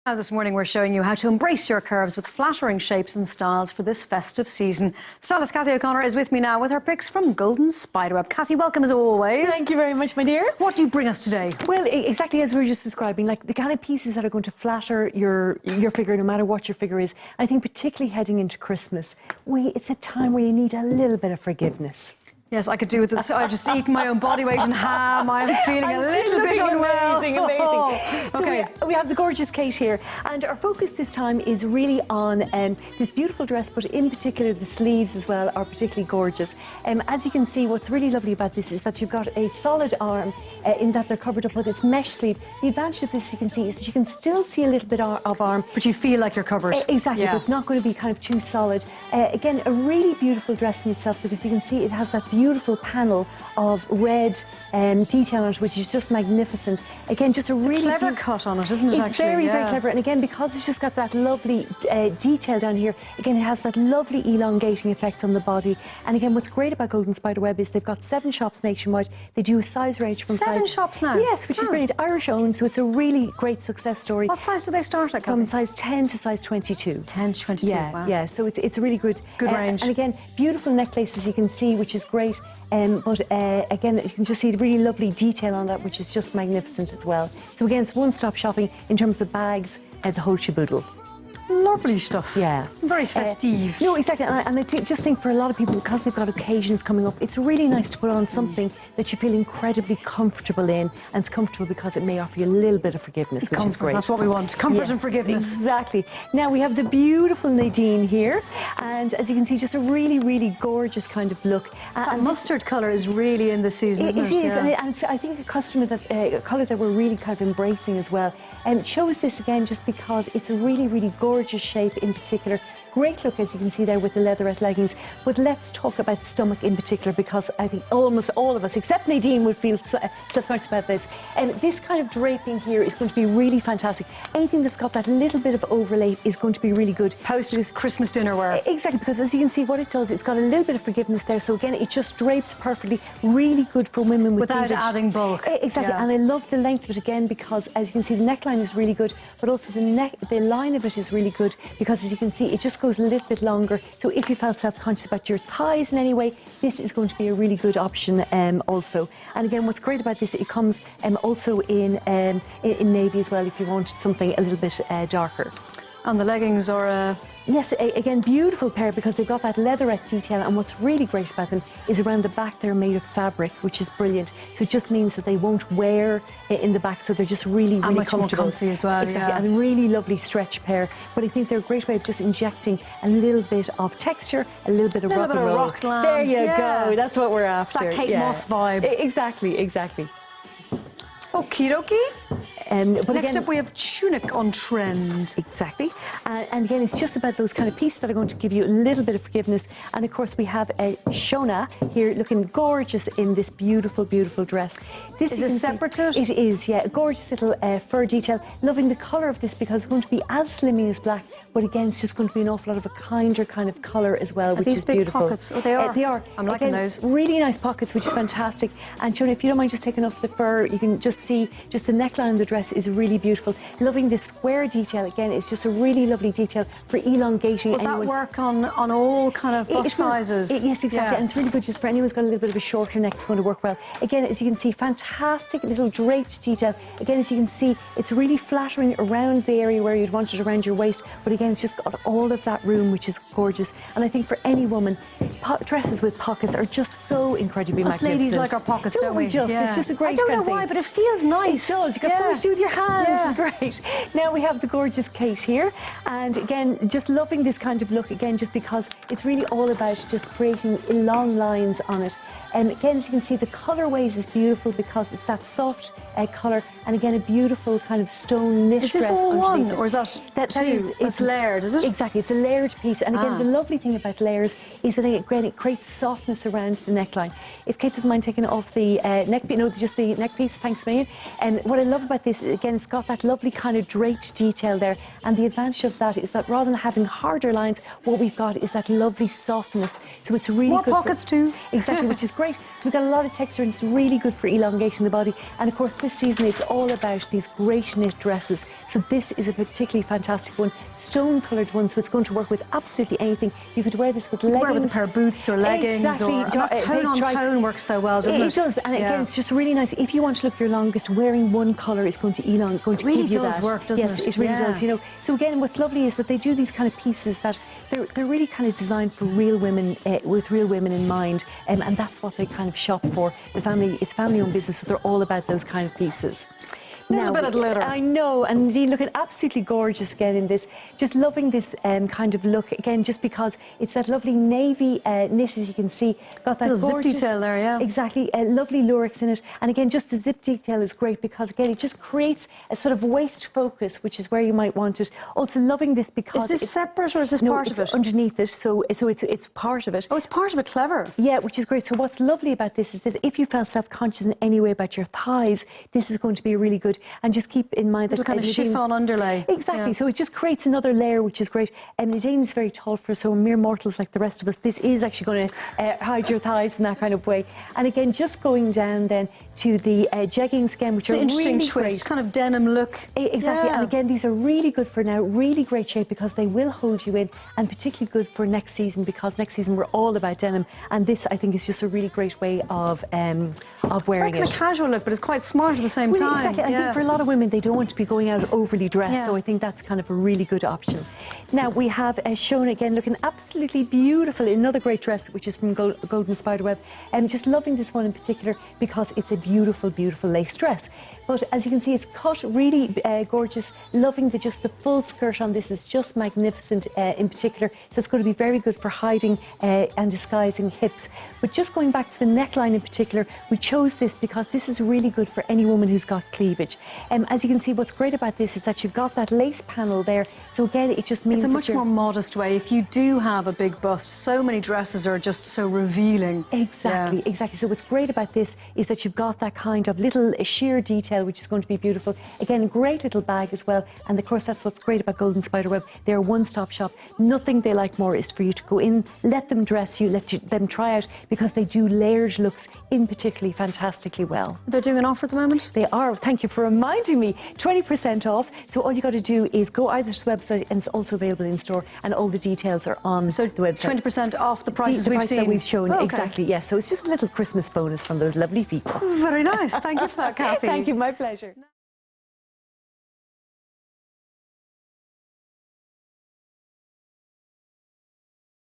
Now this morning we're showing you how to embrace your curves with flattering shapes and styles for this festive season. Stylist Cathy O'Connor is with me now with her picks from Golden Spiderweb. Cathy, welcome as always. Thank you very much, my dear. What do you bring us today? Well, exactly as we were just describing, like the kind of pieces that are going to flatter your figure, no matter what your figure is. I think particularly heading into Christmas, it's a time where you need a little bit of forgiveness. Yes, I could do with it. So I've just eaten my own body weight in ham. I'm feeling a little bit unwell. Amazing. Okay. So we have the gorgeous Kate here, and our focus this time is really on this beautiful dress, but in particular the sleeves as well are particularly gorgeous. As you can see, what's really lovely about this is that you've got a solid arm in that they're covered up with its mesh sleeve. The advantage of this, you can see, is that you can still see a little bit of arm. But you feel like you're covered. Exactly, yeah. But it's not going to be kind of too solid. Again, a really beautiful dress in itself, because you can see it has that beautiful panel of red detail on it, which is just magnificent. Again, just a really clever cut on it, isn't it? It's very, very clever. And again, because it's just got that lovely detail down here, again, it has that lovely elongating effect on the body. And again, what's great about Golden Spiderweb is they've got 7 shops nationwide. They do a size range from 7 shops now? Yes, which is brilliant. Irish owned, so it's a really great success story. What size do they start at? From size 10 to size 22. 10 to 22, yeah, wow. Yeah, so it's a really good range. And again, beautiful necklaces you can see, which is great. But again, you can just see the really lovely detail on that, which is just magnificent as well. So again, it's one-stop shopping in terms of bags and the whole shaboodle. Lovely stuff. Yeah. Very festive. No, exactly. And I just think for a lot of people, because they've got occasions coming up, it's really nice to put on something that you feel incredibly comfortable in. And it's comfortable because it may offer you a little bit of forgiveness, which is great. That's what we want. Comfort and forgiveness. Exactly. Now we have the beautiful Nadine here. And as you can see, just a really, really gorgeous kind of look. That mustard colour is really in the season, isn't it? It is. Yeah. And I think a colour that we're really kind of embracing as well. And shows this again just because it's a really, really gorgeous shape in particular. Great look, as you can see there, with the leatherette leggings. But let's talk about stomach in particular, because I think almost all of us, except Nadine, would feel self-conscious about this. And this kind of draping here is going to be really fantastic. Anything that's got that little bit of overlay is going to be really good. Post-Christmas dinner wear. Exactly, because as you can see, what it does, it's got a little bit of forgiveness there. So again, it just drapes perfectly. Really good for women with without adding bulk. Exactly, yeah. And I love the length of it again, because as you can see, the neckline is really good, but also the line of it is really good, because as you can see, it just goes a little bit longer. So if you felt self-conscious about your thighs in any way, this is going to be a really good option also. And again, what's great about this, it comes also in navy as well, if you wanted something a little bit darker. And the leggings are yes, again, beautiful pair, because they've got that leatherette detail, and what's really great about them is around the back they're made of fabric, which is brilliant. So it just means that they won't wear in the back, so they're just really, really much comfortable. More comfy as well. Exactly, yeah. And a really lovely stretch pair. But I think they're a great way of just injecting a little bit of texture, a little bit of rock and roll. Rockland. There you go. That's what we're after. It's that Kate Moss vibe. Exactly. Okie dokie. But next again, up we have tunic on trend. Exactly. And again, it's just about those kind of pieces that are going to give you a little bit of forgiveness. And of course, we have Shona here looking gorgeous in this beautiful, beautiful dress. Is this separate to it? It is, yeah. A gorgeous little fur detail. Loving the colour of this, because it's going to be as slimming as black, but again, it's just going to be an awful lot of a kinder kind of colour as well, which is beautiful. These big pockets? Oh, they are. They are. I'm liking those. Really nice pockets, which is fantastic. And Shona, if you don't mind just taking off the fur, you can just see just the neckline of the dress is really beautiful. Loving this square detail again. It's just a really lovely detail for elongating. Will that work on all kind of bust sizes? Yes, exactly. Yeah. And it's really good just for anyone who's got a little bit of a shorter neck. It's going to work well. Again, as you can see, fantastic little draped detail. Again, as you can see, it's really flattering around the area where you'd want it around your waist. But again, it's just got all of that room, which is gorgeous. And I think for any woman, dresses with pockets are just so incredibly magnificent. Us ladies like our pockets, don't we? Just, yeah. It's just a great I don't know why, but it feels nice. It does. You've got so much to do with your hands. Yeah. It's great. Now we have the gorgeous Kate here. And again, just loving this kind of look, again, just because it's really all about just creating long lines on it. And again, as you can see, the colourways is beautiful, because it's that soft colour, and again, a beautiful kind of stone knit dress. Is this all one, or is that two? It's layered, is it? Exactly, it's a layered piece. And again, the lovely thing about layers is that it creates softness around the neckline. If Kate doesn't mind taking off the neck piece, no, just the neck piece, thanks a million. And what I love about this, again, it's got that lovely kind of draped detail there. And the advantage of that is that rather than having harder lines, what we've got is that lovely softness. So it's really more good pockets too. Exactly, which is great. So we've got a lot of texture and it's really good for elongating the body. And of course this season it's all about these great knit dresses. So this is a particularly fantastic one, stone coloured one, so it's going to work with absolutely anything. You could wear this with leggings. Wear it with a pair of boots or leggings. Exactly. Or that tone on tone works so well, doesn't it? It does, and again, it's just really nice. If you want to look your longest, wearing one colour is going to give you that. It really does work, doesn't it? Yes, it really does. You know. So again, what's lovely is that they do these kind of pieces that they're really kind of designed for real women, with real women in mind, and that's what they kind of shop for. It's family-owned business, so they're all about those kind of pieces. A little bit of glitter. I know, and indeed looking absolutely gorgeous again in this. Just loving this kind of look again, just because it's that lovely navy knit, as you can see. Got that gorgeous zip detail there, yeah. Exactly, lovely lurex in it. And again, just the zip detail is great because again, it just creates a sort of waist focus, which is where you might want it. Also loving this because is this separate or is this part of it? Underneath it, so it's part of it. Oh, it's part of it. Clever. Yeah, which is great. So what's lovely about this is that if you felt self-conscious in any way about your thighs, this is going to be really good. And just keep in mind that kind of chiffon underlay. Exactly. Yeah. So it just creates another layer, which is great. And Nadine is very tall for us, so mere mortals like the rest of us, this is actually going to hide your thighs in that kind of way. And again, just going down then to the jeggings again, which are an interesting really twist, great. kind of denim look. Exactly. Yeah. And again, these are really good for now, really great shape because they will hold you in, and particularly good for next season because next season we're all about denim. And this, I think, is just a really great way of wearing it's kind of casual look, but it's quite smart at the same time. Exactly. I think for a lot of women, they don't want to be going out overly dressed, so I think that's kind of a really good option. Now we have shown again looking absolutely beautiful, another great dress which is from Golden Spiderweb, and just loving this one in particular because it's a beautiful, beautiful lace dress. But as you can see, it's cut really gorgeous. Loving just the full skirt on this is just magnificent in particular. So it's going to be very good for hiding and disguising hips. But just going back to the neckline in particular, we chose this because this is really good for any woman who's got cleavage. As you can see, what's great about this is that you've got that lace panel there. So again, it just means it's a much more modest way. If you do have a big bust, so many dresses are just so revealing. Exactly, exactly. So what's great about this is that you've got that kind of little sheer detail, which is going to be beautiful. Again, great little bag as well. And of course, that's what's great about Golden Spiderweb. They're a one-stop shop. Nothing they like more is for you to go in, let them dress you, them try out, because they do layered looks in particularly fantastically well. They're doing an offer at the moment? They are. Thank you for reminding me. 20% off. So all you got to do is go either to the website, and it's also available in store, and all the details are on the website. 20% off the prices we've seen? That we've shown, okay. Exactly, yes. So it's just a little Christmas bonus from those lovely people. Very nice. Thank you for that, Kathy. Thank you, my pleasure.